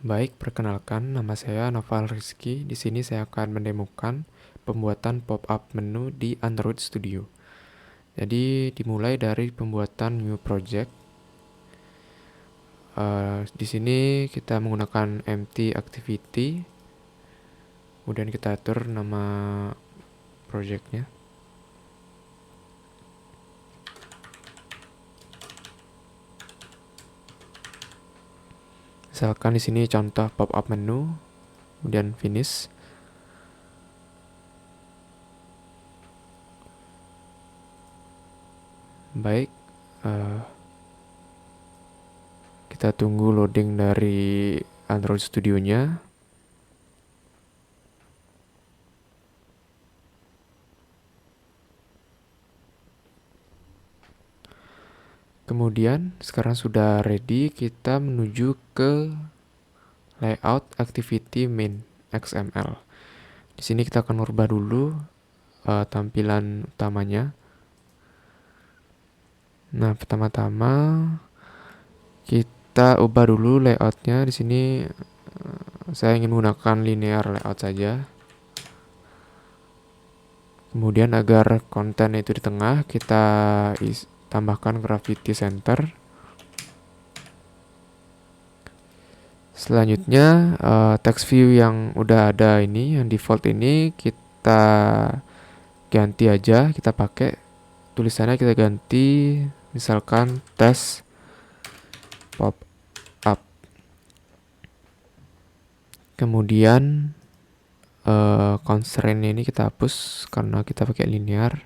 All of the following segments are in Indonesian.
Baik, perkenalkan nama saya Noval Rizky. Di sini saya akan mendemokan pembuatan pop-up menu di Android Studio. Jadi dimulai dari pembuatan new project. Di sini kita menggunakan empty activity. Kemudian kita atur nama projectnya. Misalkan di sini contoh pop-up menu, kemudian finish. Baik, kita tunggu loading dari Android Studio-nya. Kemudian sekarang sudah ready, kita menuju ke layout activity main XML. Di sini kita akan merubah dulu tampilan utamanya. Nah, pertama-tama kita ubah dulu layoutnya. Di sini saya ingin menggunakan linear layout saja. Kemudian agar konten itu di tengah, kita tambahkan gravity center. Selanjutnya text view yang udah ada ini, yang default ini kita ganti aja, kita pakai tulisannya kita ganti misalkan test pop up. Kemudian constraint ini kita hapus karena kita pakai linear.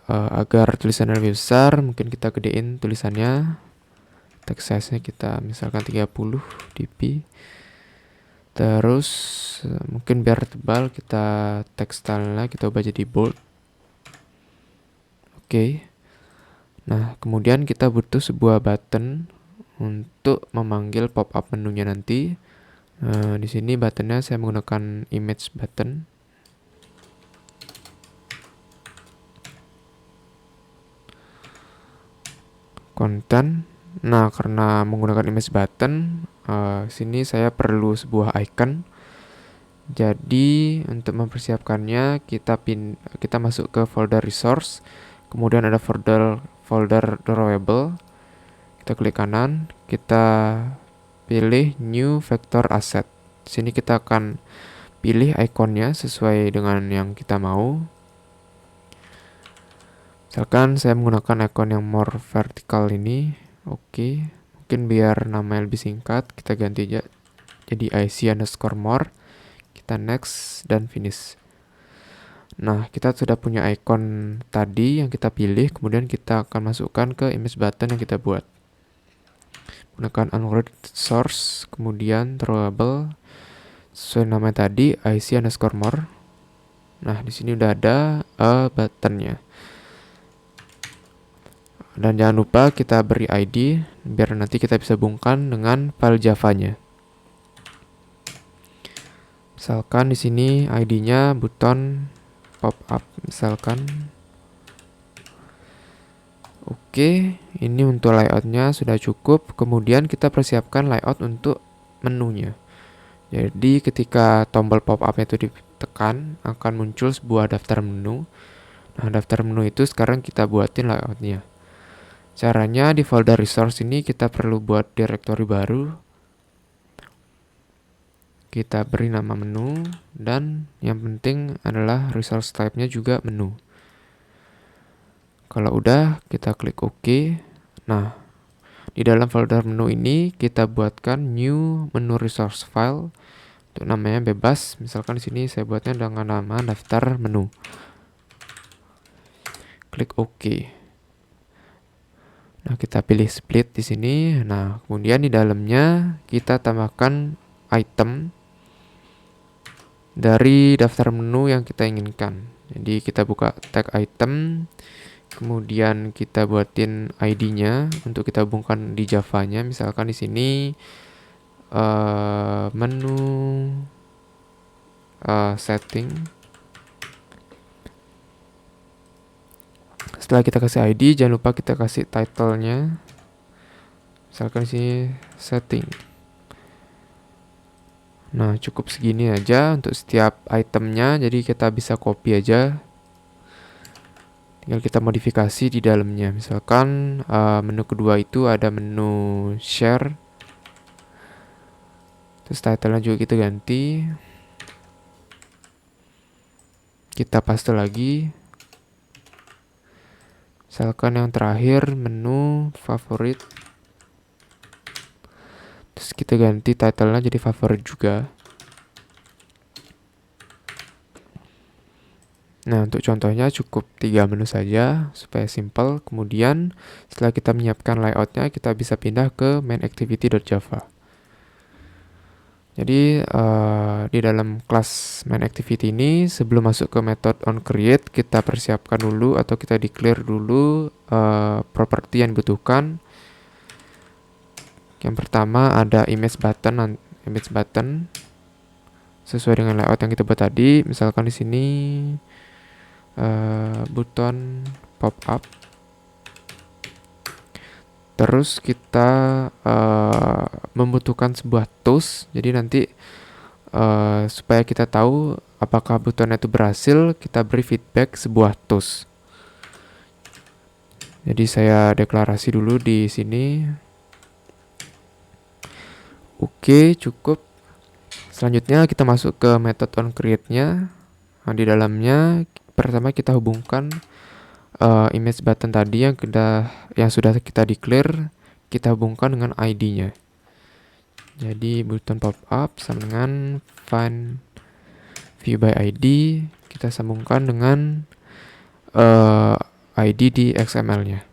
Agar tulisannya lebih besar, mungkin kita gedein tulisannya. Text size-nya kita misalkan 30 dp. Terus mungkin biar tebal, kita text style-nya kita ubah jadi bold. Oke. Nah, kemudian kita butuh sebuah button untuk memanggil pop-up menunya nanti. Di sini buttonnya saya menggunakan image button. Konten. Nah, karena menggunakan image button, sini saya perlu sebuah icon. Jadi untuk mempersiapkannya kita masuk ke folder resource, kemudian ada folder drawable. Kita klik kanan, kita pilih new vector asset. Di sini kita akan pilih ikonnya sesuai dengan yang kita mau. Misalkan saya menggunakan icon yang more vertical ini. Oke, mungkin biar namanya lebih singkat, kita ganti aja jadi IC_more. Kita next dan finish. Nah, kita sudah punya icon tadi yang kita pilih, kemudian kita akan masukkan ke image button yang kita buat. Gunakan Android source, kemudian drawable sesuai nama tadi IC_more. Nah, di sini udah ada buttonnya. Dan jangan lupa kita beri ID biar nanti kita bisa hubungkan dengan file Java-nya. Misalkan di sini ID-nya button pop up misalkan. Oke, ini untuk layoutnya sudah cukup. Kemudian kita persiapkan layout untuk menunya. Jadi ketika tombol pop up itu ditekan, akan muncul sebuah daftar menu. Nah, daftar menu itu sekarang kita buatin layoutnya. Caranya di folder resource ini kita perlu buat directory baru. Kita beri nama menu dan yang penting adalah resource type-nya juga menu. Kalau udah, kita klik OK. Nah, di dalam folder menu ini kita buatkan new menu resource file. Untuk namanya bebas. Misalkan di sini saya buatnya dengan nama daftar menu. Klik OK. Nah, kita pilih split di sini. Nah, kemudian di dalamnya kita tambahkan item dari daftar menu yang kita inginkan. Jadi kita buka tag item, kemudian kita buatin ID-nya untuk kita hubungkan di Java-nya. Misalkan di sini menu setting. Setelah kita kasih ID, jangan lupa kita kasih title-nya. Misalkan di sini setting. Nah, cukup segini aja untuk setiap itemnya. Jadi kita bisa copy aja. Tinggal kita modifikasi di dalamnya. Misalkan menu kedua itu ada menu share. Terus title-nya juga kita ganti. Kita paste lagi. Misalkan yang terakhir menu favorit. Terus kita ganti title-nya jadi favorit juga. Nah, untuk contohnya cukup 3 menu saja supaya simple. Kemudian setelah kita menyiapkan layoutnya, kita bisa pindah ke main_activity.java. Jadi di dalam kelas main_activity ini, sebelum masuk ke method onCreate, kita persiapkan dulu atau kita declare dulu properti yang dibutuhkan. Yang pertama ada image button sesuai dengan layout yang kita buat tadi. Misalkan di sini button pop up. Terus kita membutuhkan sebuah tools. Jadi nanti supaya kita tahu apakah buttonnya itu berhasil, kita beri feedback sebuah tools. Jadi saya deklarasi dulu di sini. Oke, cukup. Selanjutnya kita masuk ke method onCreate-nya. Nah, di dalamnya pertama kita hubungkan image button tadi yang sudah kita declare, kita hubungkan dengan ID-nya. Jadi button pop up sama dengan find view by ID, kita sambungkan dengan ID di XML-nya.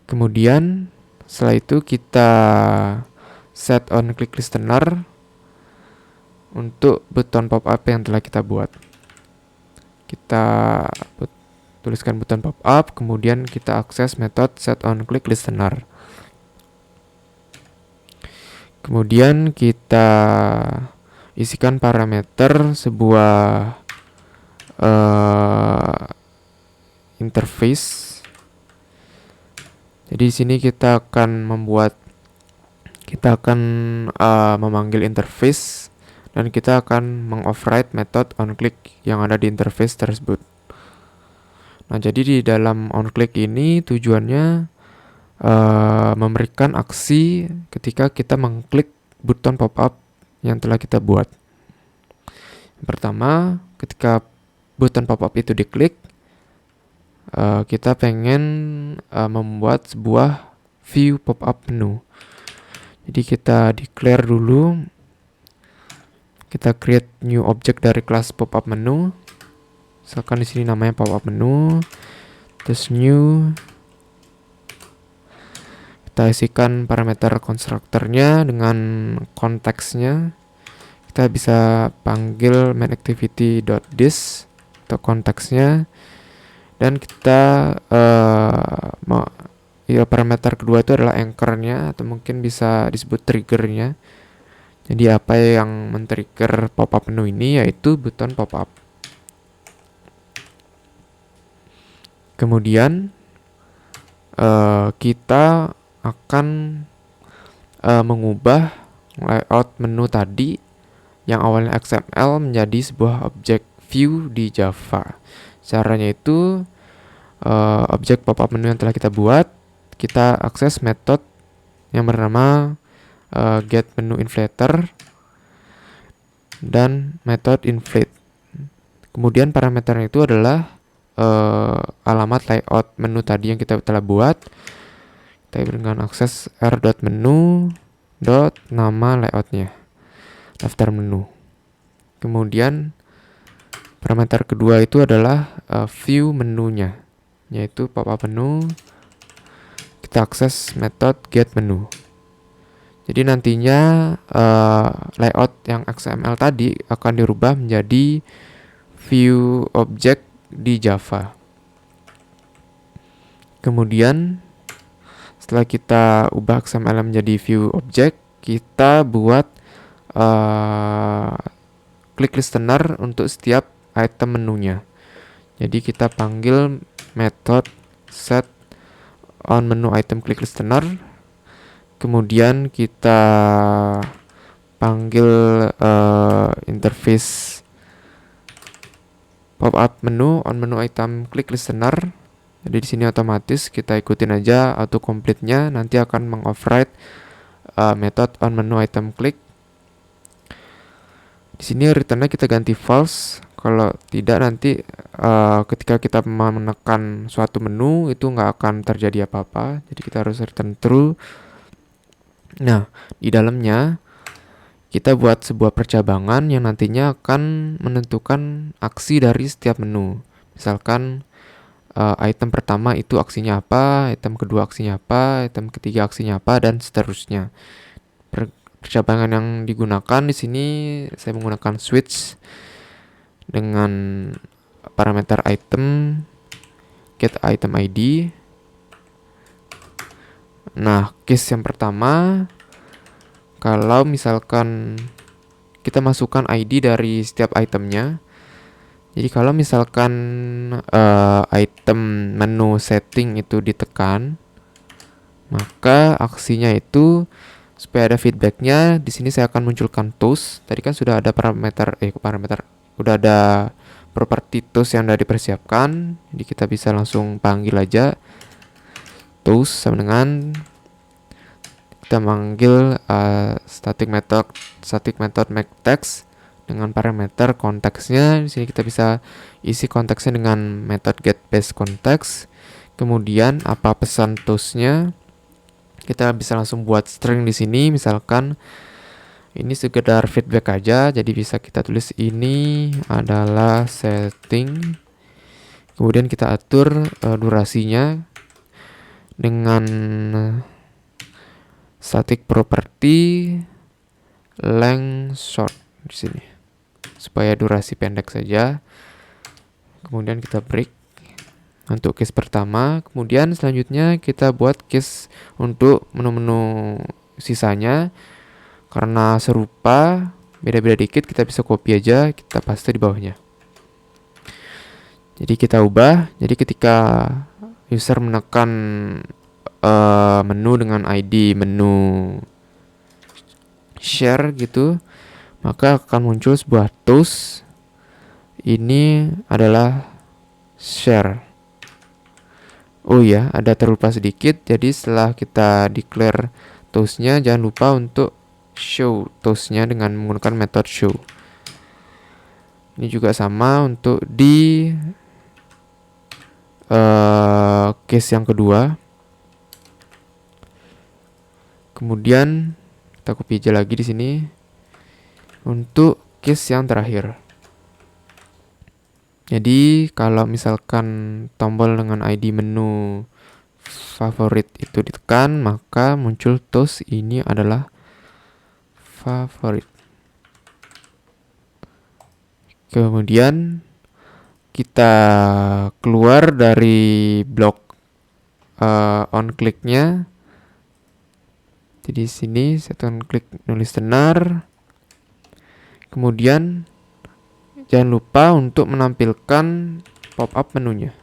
Kemudian setelah itu kita set on click listener untuk button pop up yang telah kita buat. Kita tuliskan button pop up, kemudian kita akses method set on click listener. Kemudian kita isikan parameter sebuah interface. Jadi di sini kita akan memanggil interface dan kita akan mengoverride method onClick yang ada di interface tersebut. Nah, jadi di dalam onClick ini tujuannya memberikan aksi ketika kita mengklik button pop-up yang telah kita buat. Yang pertama, ketika button pop-up itu diklik, kita pengen membuat sebuah view pop-up menu. Jadi kita declare dulu. Kita create new object dari kelas pop-up menu. Misalkan di sini namanya pop-up menu. Terus new. Kita isikan parameter konstruktornya dengan konteksnya. Kita bisa panggil main_activity.this untuk konteksnya. Dan kita parameter kedua itu adalah anchor-nya atau mungkin bisa disebut trigger-nya. Jadi apa yang men-trigger pop-up menu ini yaitu button pop-up. Kemudian kita akan mengubah layout menu tadi yang awalnya XML menjadi sebuah objek view di Java. Caranya itu objek pop-up menu yang telah kita buat, kita akses method yang bernama getMenuInflator dan method inflate. Kemudian parameternya itu adalah alamat layout menu tadi yang kita telah buat. Kita dengan akses r.menu nama layoutnya, daftar menu. Kemudian parameter kedua itu adalah view menunya, yaitu pop-up menu. Kita akses method getMenu. Jadi nantinya layout yang XML tadi akan dirubah menjadi view object di Java. Kemudian setelah kita ubah XML menjadi view object, kita buat click listener untuk setiap item menunya. Jadi kita panggil method set on menu item click listener. Kemudian kita panggil interface pop-up menu on menu item click listener. Jadi di sini otomatis kita ikutin aja auto complete-nya, nanti akan mengoverride method on menu item click. Di sini return-nya kita ganti false. Kalau tidak nanti ketika kita menekan suatu menu itu nggak akan terjadi apa-apa. Jadi kita harus return true. Nah, di dalamnya kita buat sebuah percabangan yang nantinya akan menentukan aksi dari setiap menu. Misalkan item pertama itu aksinya apa, item kedua aksinya apa, item ketiga aksinya apa, dan seterusnya. Percabangan yang digunakan di sini saya menggunakan switch dengan parameter item get item ID. Nah, case yang pertama, kalau misalkan kita masukkan ID dari setiap itemnya. Jadi kalau misalkan item menu setting itu ditekan, maka aksinya itu supaya ada feedbacknya, di sini saya akan munculkan toast. Tadi kan sudah ada udah ada properti toast yang sudah dipersiapkan. Jadi kita bisa langsung panggil aja toast sama dengan kita manggil static method make text dengan parameter konteksnya. Di sini kita bisa isi konteksnya dengan method get base context. Kemudian apa pesan toastnya, kita bisa langsung buat string di sini. Misalkan ini sekedar feedback aja, jadi bisa kita tulis ini adalah setting. Kemudian kita atur durasinya dengan static property length short di sini, supaya durasi pendek saja. Kemudian kita break untuk case pertama. Kemudian selanjutnya kita buat case untuk menu-menu sisanya. Karena serupa, beda-beda dikit, kita bisa copy aja, kita paste di bawahnya. Jadi kita ubah. Jadi ketika user menekan menu dengan ID menu share gitu, maka akan muncul sebuah toast. Ini adalah share. Oh ya, ada terlupa sedikit. Jadi setelah kita declare toastnya, jangan lupa untuk show toastnya dengan menggunakan method show. Ini juga sama untuk di case yang kedua. Kemudian kita copy aja lagi di sini untuk case yang terakhir. Jadi kalau misalkan tombol dengan ID menu favorit itu ditekan, maka muncul toast ini adalah favorit. Kemudian kita keluar dari blok on click-nya. Jadi sini set on click nulis listener. Kemudian jangan lupa untuk menampilkan pop-up menunya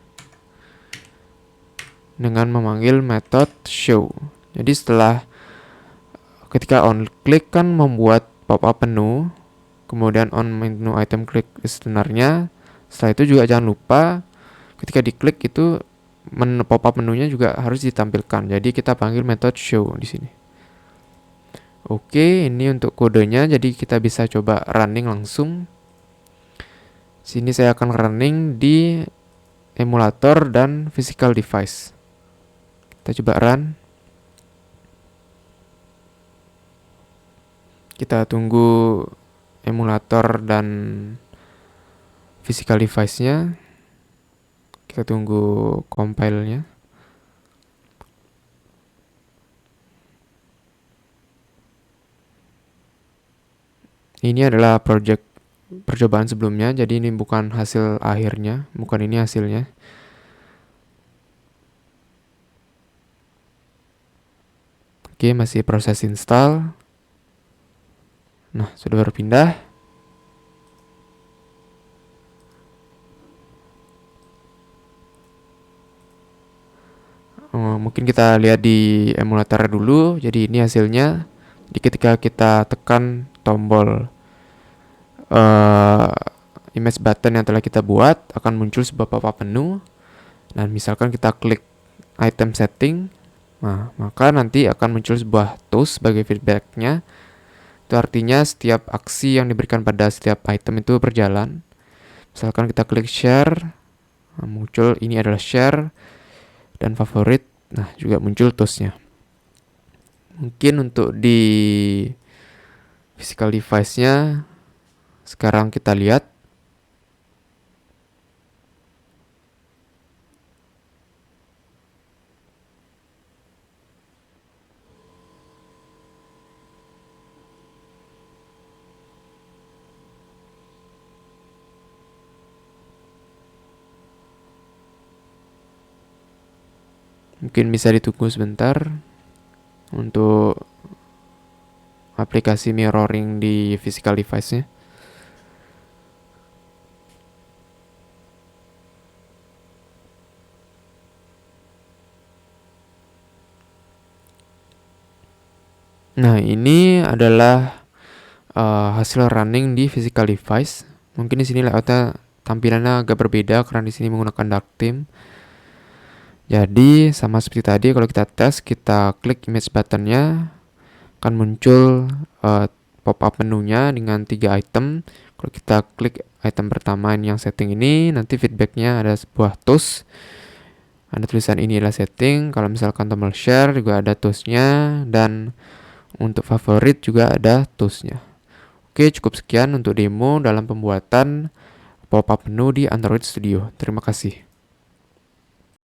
dengan memanggil method show. Jadi setelah ketika on click kan membuat pop-up menu, kemudian on menu item click listener-nya. Setelah itu juga jangan lupa ketika diklik itu pop-up menunya juga harus ditampilkan. Jadi kita panggil method show di sini. Oke, ini untuk kodenya. Jadi kita bisa coba running langsung. Sini saya akan running di emulator dan physical device. Kita coba run. Kita tunggu emulator dan physical device-nya. Kita tunggu compile-nya. Ini adalah project percobaan sebelumnya, jadi ini bukan hasil akhirnya, bukan ini hasilnya. Oke, masih proses install. Nah, sudah berpindah. Mungkin kita lihat di emulator dulu. Jadi ini hasilnya. Jadi ketika kita tekan tombol image button yang telah kita buat, akan muncul sebuah pop-up menu. Dan misalkan kita klik item setting, nah, maka nanti akan muncul sebuah tools sebagai feedbacknya. Itu artinya setiap aksi yang diberikan pada setiap item itu berjalan. Misalkan kita klik share, nah, muncul ini adalah share, dan favorit, nah juga muncul toolsnya. Mungkin untuk di physical device-nya sekarang kita lihat. Mungkin bisa ditunggu sebentar untuk aplikasi mirroring di physical device-nya. Nah, ini adalah hasil running di physical device. Mungkin di sini layoutnya tampilannya agak berbeda karena di sini menggunakan dark theme. Jadi sama seperti tadi, kalau kita tes, kita klik image buttonnya, akan muncul pop-up menunya dengan 3 item. Kalau kita klik item pertama ini yang setting ini, nanti feedbacknya ada sebuah tools. Ada tulisan ini adalah setting. Kalau misalkan tombol share juga ada toolsnya, dan untuk favorit juga ada toolsnya. Oke, cukup sekian untuk demo dalam pembuatan pop-up menu di Android Studio. Terima kasih.